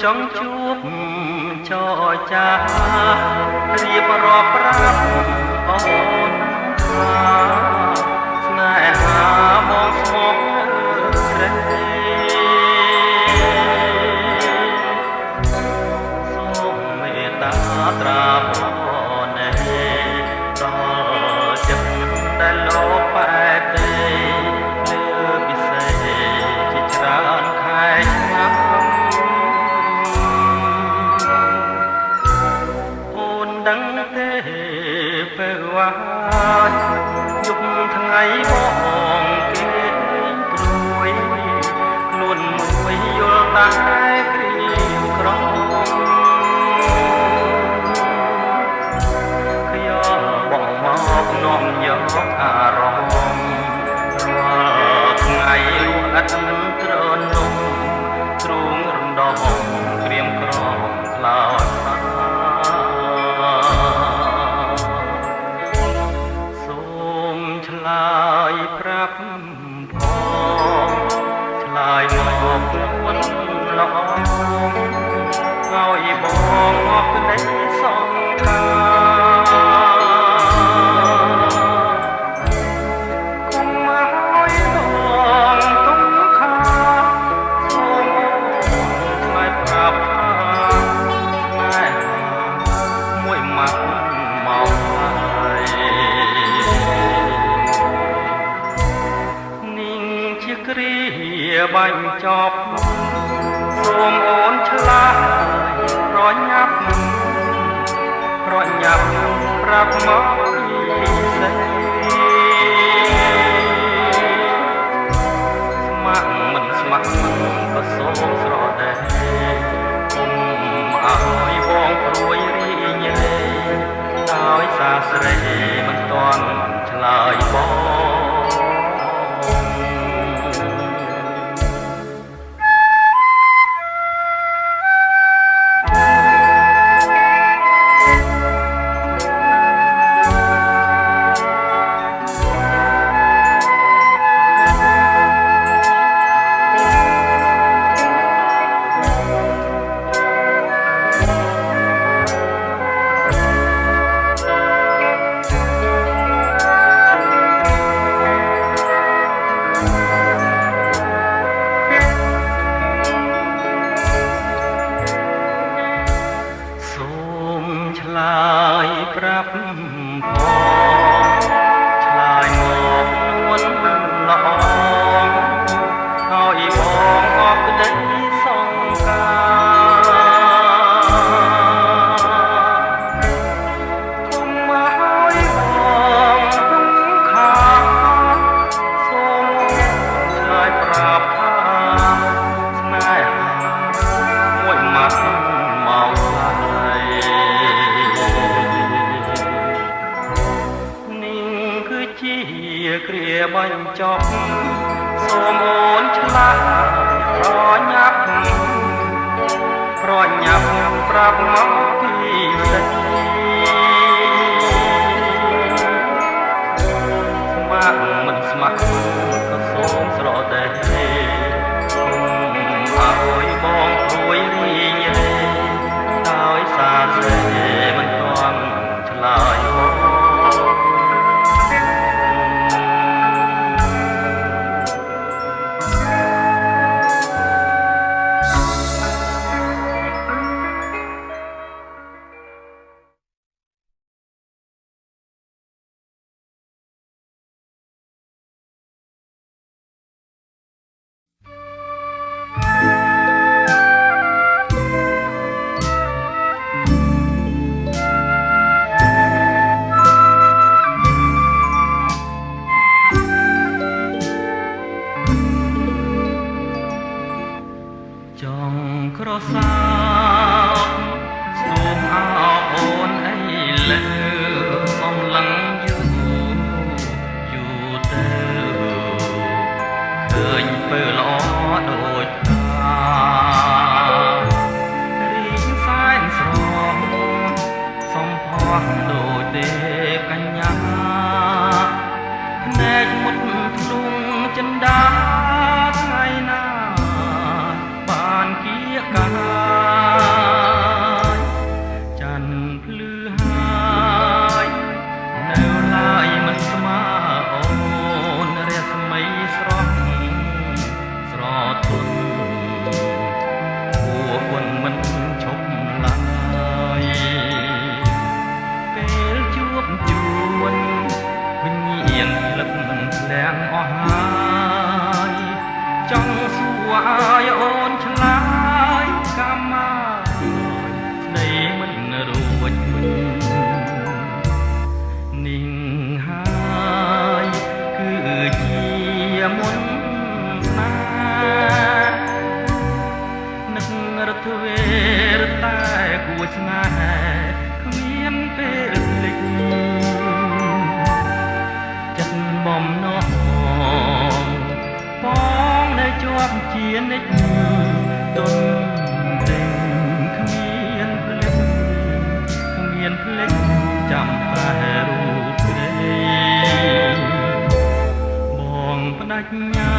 ចង់ជួបចរចារៀបរាប់ប្រាប់អូនថាស្នេហាបងស្មោះរេសូមមេត្តាត្រាបងណែដល់ចិត្តដែលលោកបែបទេលើពិសេសជាច្រើនខែឆ្នាំអូនដឹងទេពេលវាយប់ថ្ងៃបងគេព្រួយខ្លួនមួយយល់តែគ្រីក្រំខ្ញុំបងមកនាំយកអារម្មណ៍រាល់ថ្ងៃអត់ត្រនំទ្រូងរំដងក្រៀមក្រំខ្លោចឆ្លើយប្រាប់ផងឆ្លើយមកខ្លួនល្អឲ្យបងអស់ក្តីសង្ខាគុំឲ្យបងទុំខាសូមឆ្លើយប្រាប់ថាណែមួយម៉ាត់មកហើយគ្រាបាញ់ចប់សូមអូនឆ្លើយប្រញាប់ប្រាប់មកពីសេស្ម័គ្រមិនស្ម័គ្រក៏សូមស្រដែគុំឲ្យបងព្រួយរីញ៉េដោយសារស្រីមិនទាន់ឆ្លើយបងឆ្លើយប្រាប់ផងឆ្លើយមកនួនល្អឲ្យបងអស់ក្តីសង្ខាគុំឲ្យបងទុំខាសូមឆ្លើយប្រាប់ថាស្នេហាមួយម៉ាត់មកហើយជាគ្រាបាញ់ចប់សូមអូនឆ្លើយប្រញាប់ប្រាប់មកពីសេចស្ម័គ្រមិនស្ម័គ្រក៏សូមស្រដែឲ្យបងព្រួយរីញ៉េដោយសារសេមិនទាន់ឆ្លើយមកក្រសោបសូមអោអូនអីលើអំឡឹងយូរទៅឃើញពេលល្អដូចថារីងសែនស្រស់សំផស្សដូចទេពកញ្ញាភ្នែកមុតធ្លុងចិន្តាថ្ងៃណាបានគៀកា ប់ជានិច្ចទុនទេគ្មានភ្លេចចាំតែរូបស្រីបងបដិញ្ញា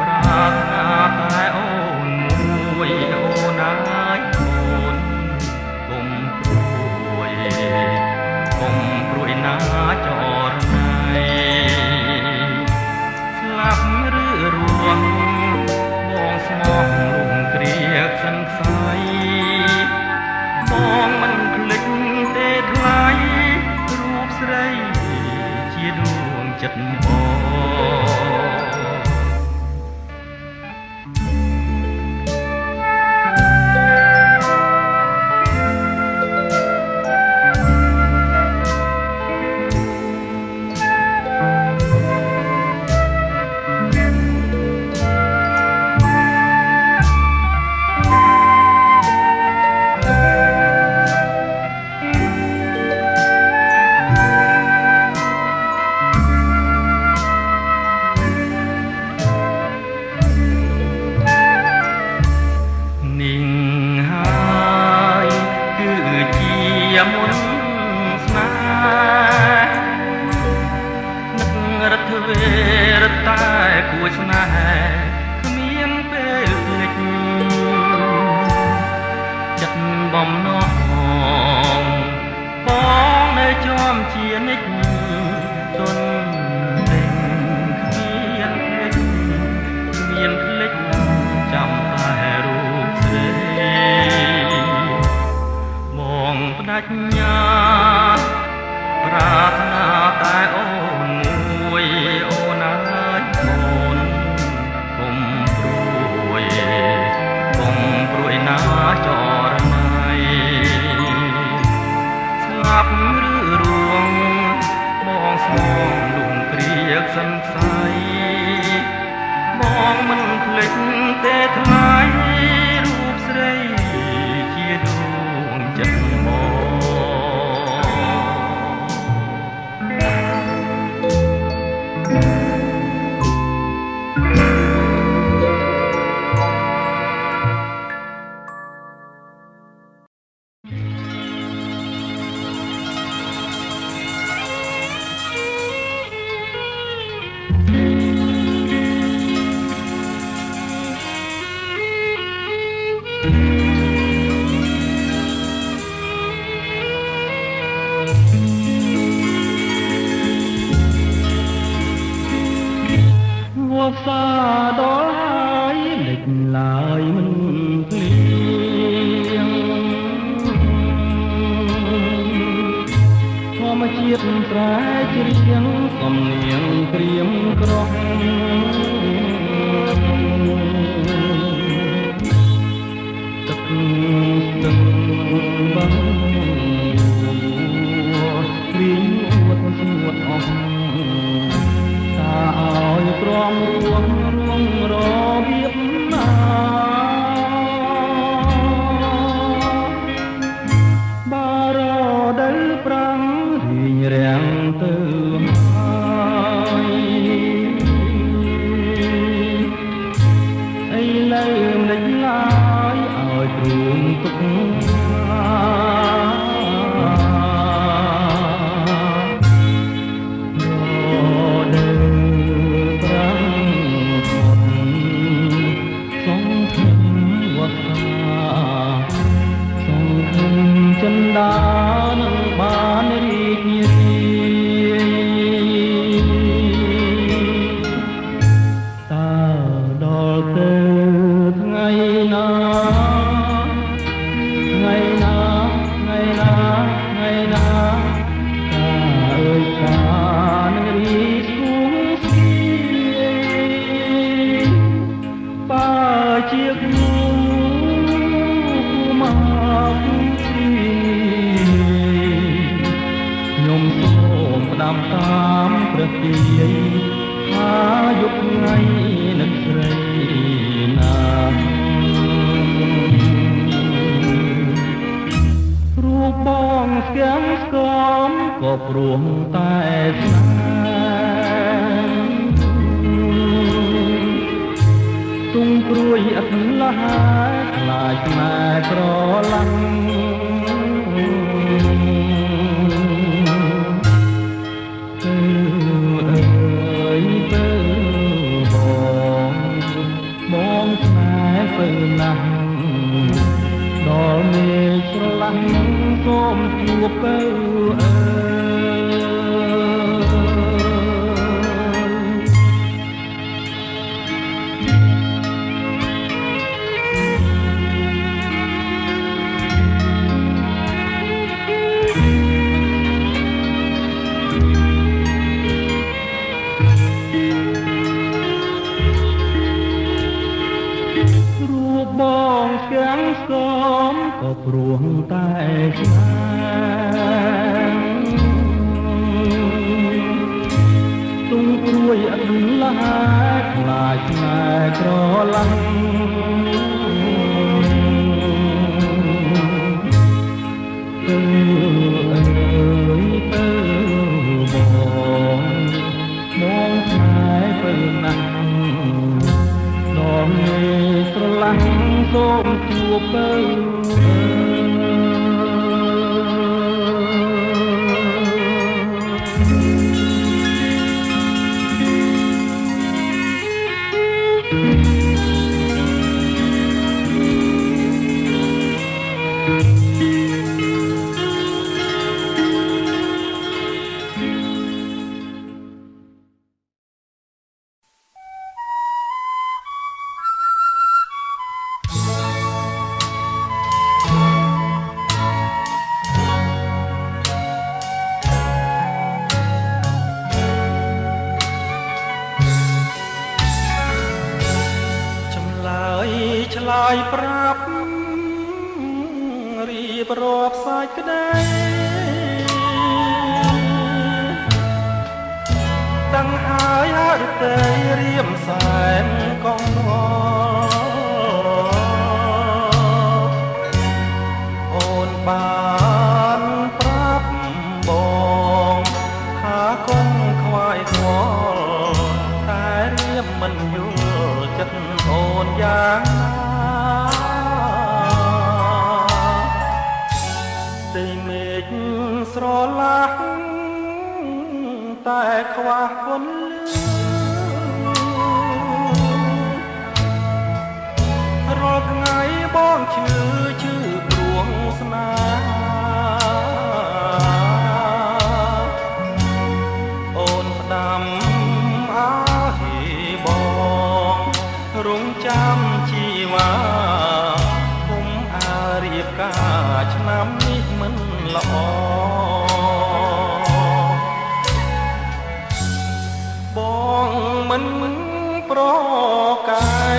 ប្រាថ្នាតែអូនមួយអូនណាយអូនកុំព្រួយណាចរណៃស្លាប់ឬរស់បងស្មោះលំគ្រាសង្ស័យបងមិនភ្លេចទេថ្លៃរូបស្រីជាដួងចិត្តបងមុនស្នេហ៍នឹករត់វេរតែគួរស្នេហ៍គ្មានពេលភ្លេចចិត្តបំណងបងនៅជាប់ជានិច្ចទុនពេញគ្មានភ្លេចចាំតែរូបស្រីបដិញ្ញាប្រាថ្នាតែអូនមួយអូនណាយអូនកុំព្រួយណាចរណៃស្លាប់ឬរួងបងស្មោះលំគ្រាសង្ស័យបងមិនភ្លេចទេថ្លៃរូបស្រីជាដួងចិត្តផ្សាដល់ហើយលេចឡើយមិនភ្លៀងធម្មជាតិស្រែជ្រៀងកំនៀងព្រៀមក្រោះទឹកស្ទឹងបងព្រៀងអួតស្ងួតអស់ឲ្យព្រមរួមរបៀបណាបារដែលប្រាំងរៀងរាំងទៅហើយឥឡូវមិនឡើយឲ្យទ្រូងទុកចិនដានឹងបានរីករាយតើដល់ទៅថ្ងៃណាតើអើយតានឹងរីកស្គួងស្គាយបើជាខ្ញុំសូមផ្ដាំតាមព្រះទាយថាយុគថ្ងៃនឹកស្រីណារូបបងស្គាំស្គមក៏ព្រមតែស្នេហ៍ អត់លះខ្លាចស្នេហ៍ក្រឡាំងទៅអើយទៅបងស្នេហ៍ទៅណាស់ដល់មេឃស្រឡះសូមជួបទៅអើបងទាំងសំក៏ព្រោះតែស្នេហ៍ទុំព្រួយអត់លះខ្លាចស្នេហ៍ក្រឡាំងទៅអើយទៅបងស្នេហ៍ទៅណាស់ដល់មេស្រឡាញ់សូមជួបទៅឆ្លើយប្រាប់រៀបរាប់សាច់ក្តីដឹងហើយហើយទេរៀមសែនកងអូនបានប្រាប់បងថាកុំខ្វាយខ្វល់តែរៀមមិនយល់ចិត្តអូនយ៉ាងស្រឡាញ់តែខ្វះពន្លឺរាល់ថ្ងៃបងឈឺព្រួងស្នេហ៍អូនផ្ដាំអើយបងរងចាំជីវ៉ាគុំអារៀបការឆ្នាំនេះមិនល្អបងមិនប្រកាយ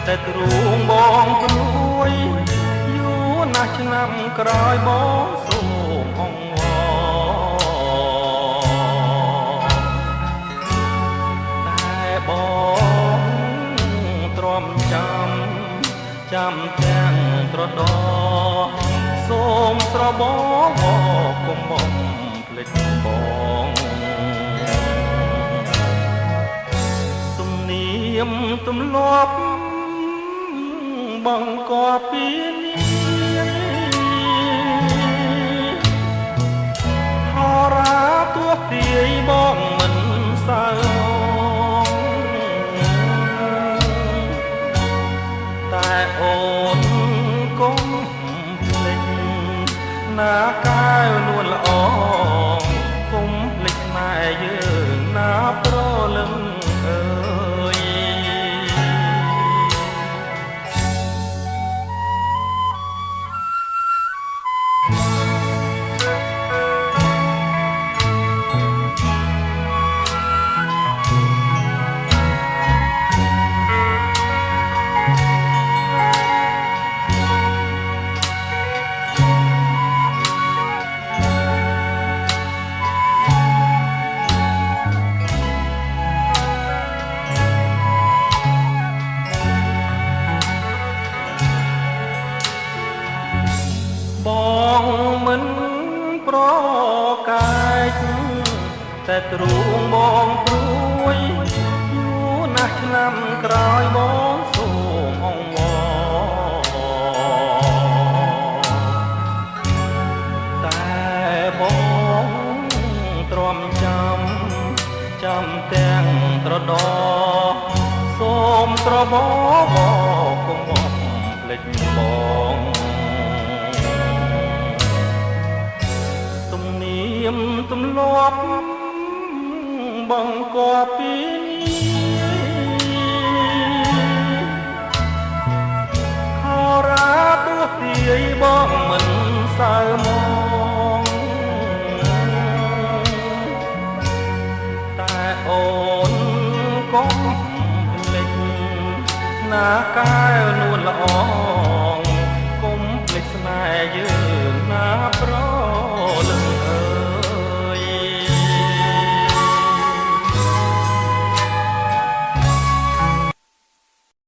តែទ្រូងបងព្រួយយូរណាស់ឆ្នាំក្រោយបងសូមអង្វរតែបងទ្រាំចាំទាំងត្រដោសូមស្របងកុំបំភ្លេចបងទំនៀមទម្លាប់បង្កប់ពីនេះហរាទោះទាយបងមិនសើតែអូនកុំណាកាយនួនល្អគុំភ្លេចម៉ែយើងណាប្រលឹងអើយបងមិនប្រកាយតែទ្រូងបងព្រួយយូរណាស់ឆ្នាំក្រោយបងសូម មត្របបកុំមកភ្លេចបងទំនៀមទម្លាប់បង្គាប់ពីហោរាទោះទាយបងមិនសើមកតែអូនកុំភ្លេចណាកែវនួនល្អ